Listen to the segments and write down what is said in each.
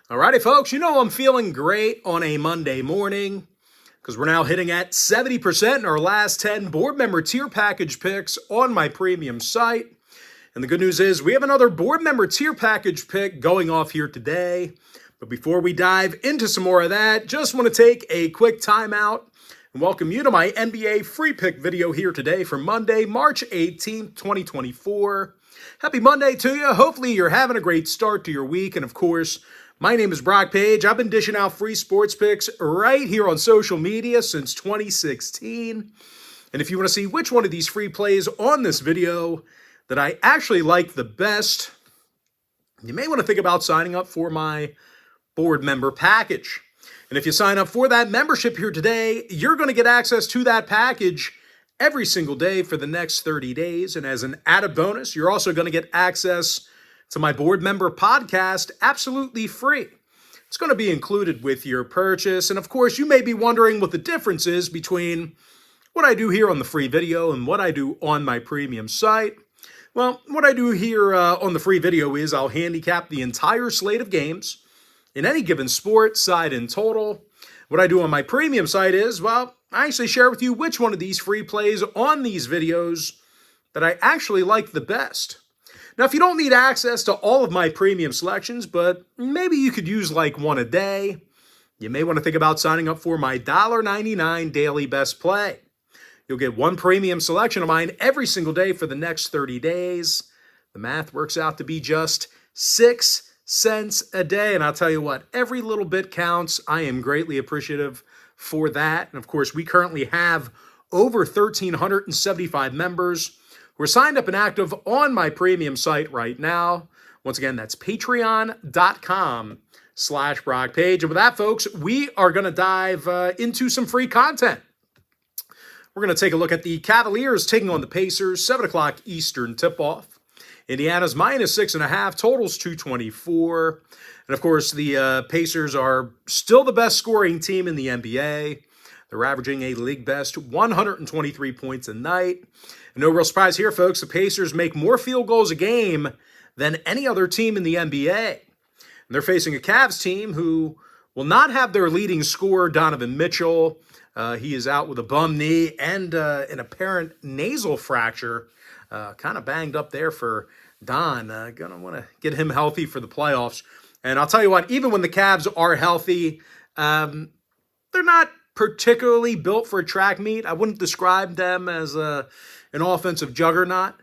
Alrighty, folks, you know I'm feeling great on a Monday morning because we're now hitting at 70% in our last 10 board member tier package picks on my premium site. And the good news is we have another board member tier package pick going off here today. But before we dive into some more of that, just want to take a quick timeout and welcome you to my NBA free pick video here today for Monday, March 18th, 2024. Happy Monday to you. Hopefully you're having a great start to your week. And of course, my name is Brock Page. I've been dishing out free sports picks right here on social media since 2016. And if you want to see which one of these free plays on this video that I actually like the best, you may want to think about signing up for my board member package. And if you sign up for that membership here today, you're going to get access to that package every single day for the next 30 days. And as an added bonus, you're also going to get access to my board member podcast absolutely free. It's going to be included with your purchase. And of course, you may be wondering what the difference is between what I do here on the free video and what I do on my premium site. Well, what I do here on the free video is I'll handicap the entire slate of games in any given sport, side and total. What I do on my premium site is, well, I actually share with you which one of these free plays on these videos that I actually like the best. Now, if you don't need access to all of my premium selections, but maybe you could use like one a day, you may want to think about signing up for my $1.99 daily best play. You'll get one premium selection of mine every single day for the next 30 days. The math works out to be just 6 cents a day. And I'll tell you what, every little bit counts. I am greatly appreciative for that. And of course, we currently have over 1,375 members. We're signed up and active on my premium site right now. Once again, that's patreon.com/BrockPage. And with that, folks, we are going to dive into some free content. We're going to take a look at the Cavaliers taking on the Pacers, 7 o'clock Eastern tip-off. Indiana's -6.5, totals 224. And of course, the Pacers are still the best scoring team in the NBA. They're averaging a league best 123 points a night. And no real surprise here, folks. The Pacers make more field goals a game than any other team in the NBA. And they're facing a Cavs team who will not have their leading scorer, Donovan Mitchell. He is out with a bum knee and an apparent nasal fracture. Kind of banged up there for Don. Gonna want to get him healthy for the playoffs. And I'll tell you what, even when the Cavs are healthy, they're not particularly built for a track meet. I wouldn't describe them as an offensive juggernaut.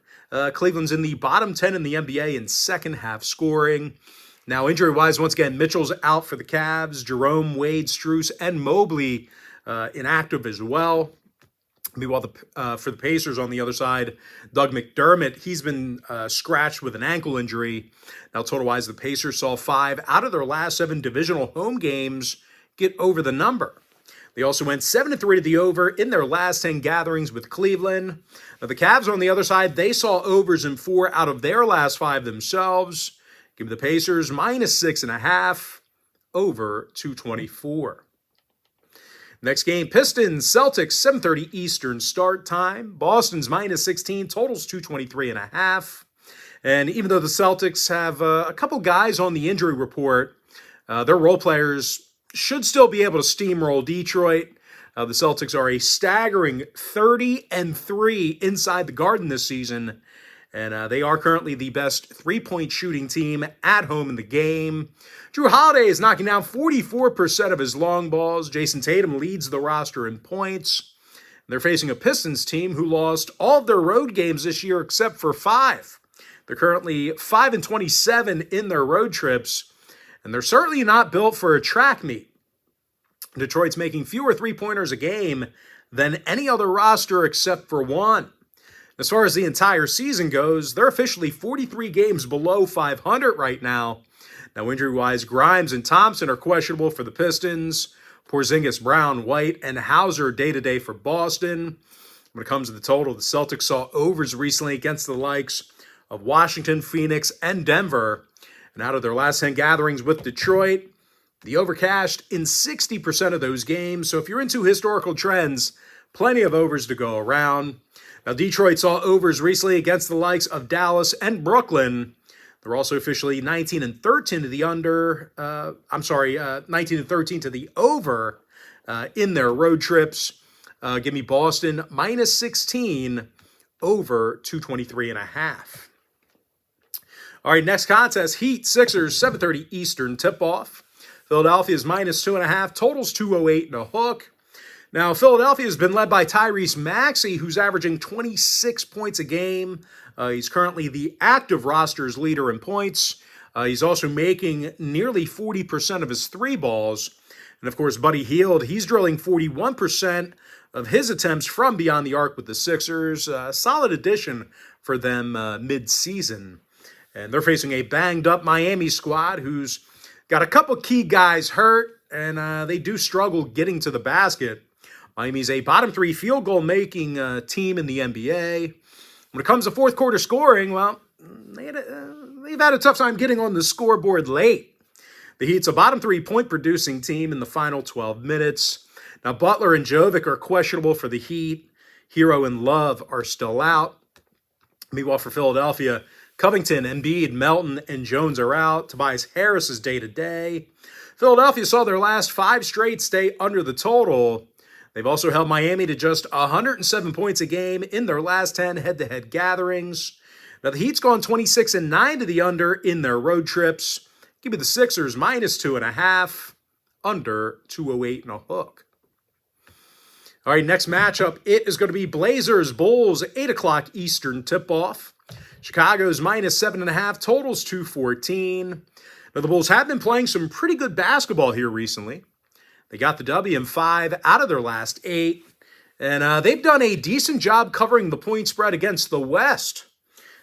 Cleveland's in the bottom 10 in the NBA in second half scoring. Now, injury-wise, once again, Mitchell's out for the Cavs. Jerome, Wade, Strus, and Mobley inactive as well. Meanwhile, for the Pacers on the other side, Doug McDermott, he's been scratched with an ankle injury. Now, total-wise, the Pacers saw 5 out of their last 7 divisional home games get over the number. They also went 7-3 to the over in their last 10 gatherings with Cleveland. Now, the Cavs on the other side, they saw overs in 4 out of their last 5 themselves. Give the Pacers -6.5, over 224. Next game, Pistons, Celtics, 7:30 Eastern start time. Boston's -16, totals 223.5. And even though the Celtics have a couple guys on the injury report, their role players should still be able to steamroll Detroit. The Celtics are a staggering 30-3 inside the Garden this season, and they are currently the best three-point shooting team at home in the game. Drew Holiday is knocking down 44% of his long balls. Jason Tatum leads the roster in points. They're facing a Pistons team who lost all of their road games this year except for 5. They're currently 5-27 in their road trips, and they're certainly not built for a track meet. Detroit's making fewer three-pointers a game than any other roster except for one. As far as the entire season goes, they're officially 43 games below 500 right now. Now, injury-wise, Grimes and Thompson are questionable for the Pistons. Porzingis, Brown, White, and Hauser day-to-day for Boston. When it comes to the total, the Celtics saw overs recently against the likes of Washington, Phoenix, and Denver. And out of their last 10 gatherings with Detroit, the over cashed in 60% of those games. So if you're into historical trends, plenty of overs to go around. Now, Detroit saw overs recently against the likes of Dallas and Brooklyn. They're also officially 19-13 to the under. 19-13 to the over in their road trips. Give me Boston -16 over 223.5. All right, next contest, Heat, Sixers, 7:30 Eastern tip-off. Philadelphia's -2.5, totals 208 and a hook. Now, Philadelphia has been led by Tyrese Maxey, who's averaging 26 points a game. He's currently the active roster's leader in points. He's also making nearly 40% of his three balls. And of course, Buddy Hield, he's drilling 41% of his attempts from beyond the arc with the Sixers. Solid addition for them mid-season. And they're facing a banged-up Miami squad who's got a couple key guys hurt, and they do struggle getting to the basket. Miami's a bottom three field goal making team in the NBA. When it comes to fourth quarter scoring, well, they've had a tough time getting on the scoreboard late. The Heat's a bottom three point producing team in the final 12 minutes. Now, Butler and Jovic are questionable for the Heat. Hero and Love are still out. Meanwhile, for Philadelphia, Covington, Embiid, Melton, and Jones are out. Tobias Harris is day-to-day. Philadelphia saw their last 5 straight stay under the total. They've also held Miami to just 107 points a game in their last 10 head-to-head gatherings. Now, the Heat's gone 26-9 to the under in their road trips. Give me the Sixers -2.5, under 208 and a hook. All right, next matchup, it is going to be Blazers-Bulls, 8 o'clock Eastern tip-off. Chicago's -7.5, totals 214. Now, the Bulls have been playing some pretty good basketball here recently. They got the W in 5 out of their last 8, and they've done a decent job covering the point spread against the West.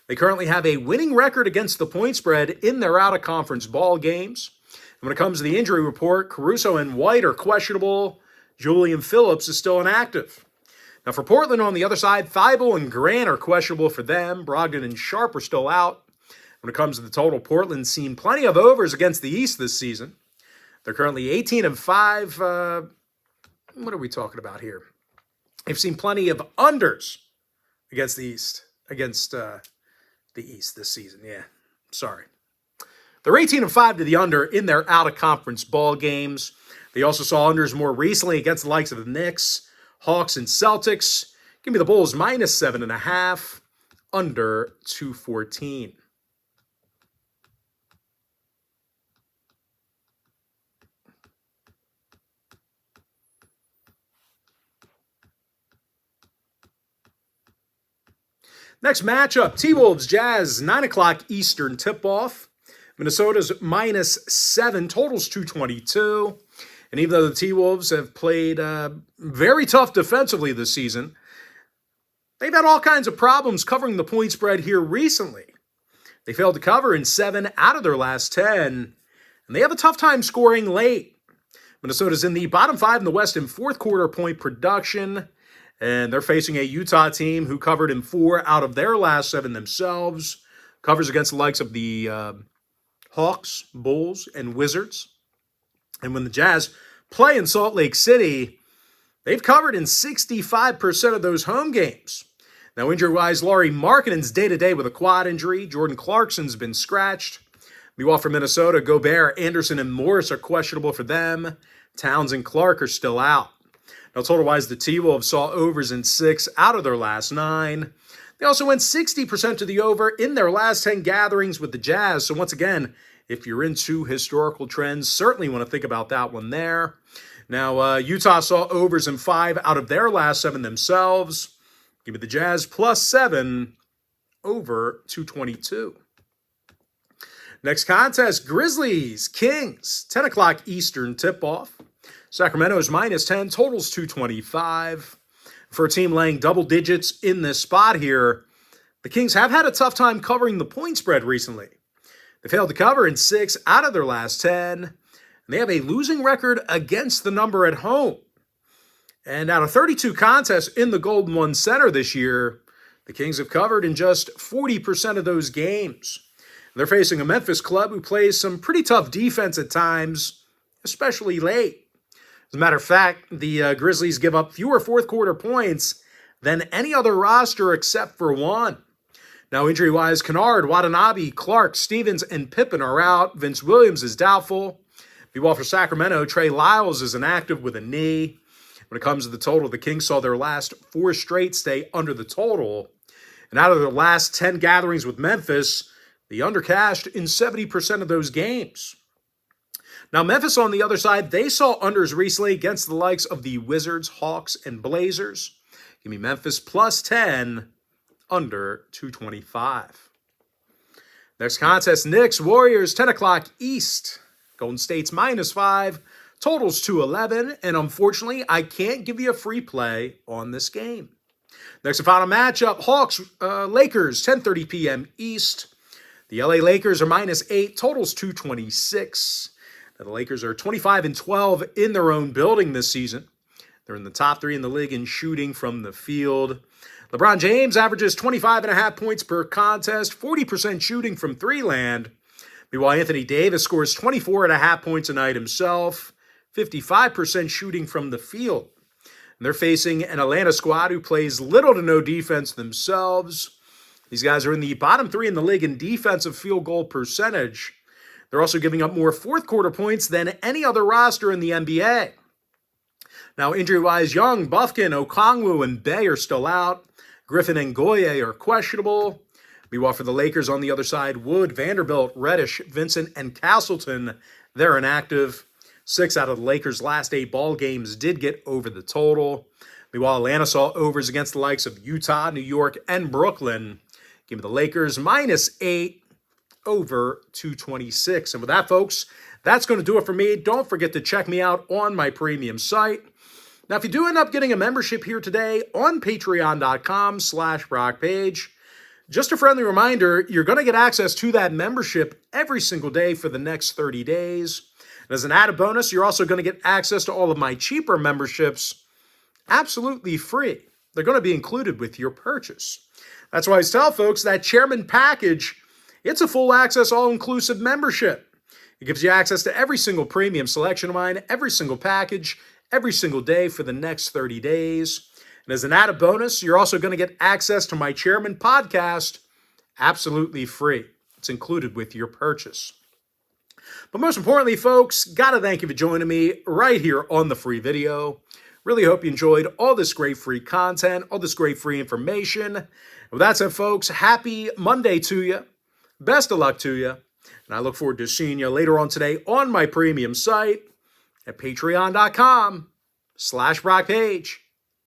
They currently have a winning record against the point spread in their out-of-conference ball games. And when it comes to the injury report, Caruso and White are questionable. Julian Phillips is still inactive. Now, for Portland on the other side, Thibault and Grant are questionable for them. Brogdon and Sharp are still out. When it comes to the total, Portland's seen plenty of overs against the East this season. They're currently 18-5. What are we talking about here? They've seen plenty of unders against the East. This season. Yeah, sorry. They're 18-5 to the under in their out-of-conference ball games. They also saw unders more recently against the likes of the Knicks, Hawks, and Celtics. Give me the Bulls -7.5, under 214. Next matchup, T-Wolves Jazz, 9 o'clock Eastern tip-off. Minnesota's -7, totals 222. And even though the T-Wolves have played very tough defensively this season, they've had all kinds of problems covering the point spread here recently. They failed to cover in 7 out of their last 10, and they have a tough time scoring late. Minnesota's in the bottom 5 in the West in fourth quarter point production, and they're facing a Utah team who covered in 4 out of their last 7 themselves. Covers against the likes of the Hawks, Bulls, and Wizards. And when the Jazz play in Salt Lake City, they've covered in 65% of those home games. Now, injury-wise, Lauri Markkanen's day-to-day with a quad injury. Jordan Clarkson's been scratched. Meanwhile, for Minnesota, Gobert, Anderson, and Morris are questionable for them. Towns and Clark are still out. Now, total-wise, the T-Wolves saw overs in 6 out of their last 9. They also went 60% to the over in their last 10 gatherings with the Jazz. So once again, if you're into historical trends, certainly want to think about that one there. Now, Utah saw overs in 5 out of their last 7 themselves. Give me the Jazz +7, over 222. Next contest, Grizzlies, Kings, 10 o'clock Eastern tip-off. Sacramento's -10, totals 225. For a team laying double digits in this spot here, the Kings have had a tough time covering the point spread recently. They failed to cover in 6 out of their last 10, and they have a losing record against the number at home. And out of 32 contests in the Golden One Center this year, the Kings have covered in just 40% of those games. They're facing a Memphis club who plays some pretty tough defense at times, especially late. As a matter of fact, the Grizzlies give up fewer fourth quarter points than any other roster except for one. Now, injury-wise, Kennard, Watanabe, Clark, Stevens, and Pippen are out. Vince Williams is doubtful. Meanwhile, for Sacramento, Trey Lyles is inactive with a knee. When it comes to the total, the Kings saw their last 4 straight stay under the total. And out of their last 10 gatherings with Memphis, they undercashed in 70% of those games. Now, Memphis on the other side, they saw unders recently against the likes of the Wizards, Hawks, and Blazers. Give me Memphis plus 10, under 225. Next contest, Knicks, Warriors, 10 o'clock East. Golden State's -5, totals 211, and unfortunately, I can't give you a free play on this game. Next and final matchup, Hawks, Lakers, 10:30 p.m. East. The LA Lakers are -8, totals 226. Now, the Lakers are 25-12 in their own building this season. They're in the top 3 in the league in shooting from the field. LeBron James averages 25.5 points per contest, 40% shooting from 3-land. Meanwhile, Anthony Davis scores 24.5 points a night himself, 55% shooting from the field. And they're facing an Atlanta squad who plays little to no defense themselves. These guys are in the bottom 3 in the league in defensive field goal percentage. They're also giving up more fourth-quarter points than any other roster in the NBA. Now, injury-wise, Young, Bufkin, Okongwu, and Bey are still out. Griffin and Goye are questionable. Meanwhile, for the Lakers on the other side, Wood, Vanderbilt, Reddish, Vincent, and Castleton, they're inactive. 6 out of the Lakers' last 8 ball games did get over the total. Meanwhile, Atlanta saw overs against the likes of Utah, New York, and Brooklyn. Give me the Lakers -8, over 226. And with that, folks, that's going to do it for me. Don't forget to check me out on my premium site. Now, if you do end up getting a membership here today on patreon.com/BrockPage, just a friendly reminder, you're going to get access to that membership every single day for the next 30 days. And as an added bonus, you're also going to get access to all of my cheaper memberships absolutely free. They're going to be included with your purchase. That's why I tell folks that Chairman Package, it's a full access, all-inclusive membership. It gives you access to every single premium selection of mine, every single package, every single day for the next 30 days. And as an added bonus, you're also going to get access to my Chairman podcast absolutely free. It's included with your purchase. But most importantly, folks, got to thank you for joining me right here on the free video. Really hope you enjoyed all this great free content, all this great free information. And with that said, folks, happy Monday to you. Best of luck to you. And I look forward to seeing you later on today on my premium site at patreon.com/BrockPage.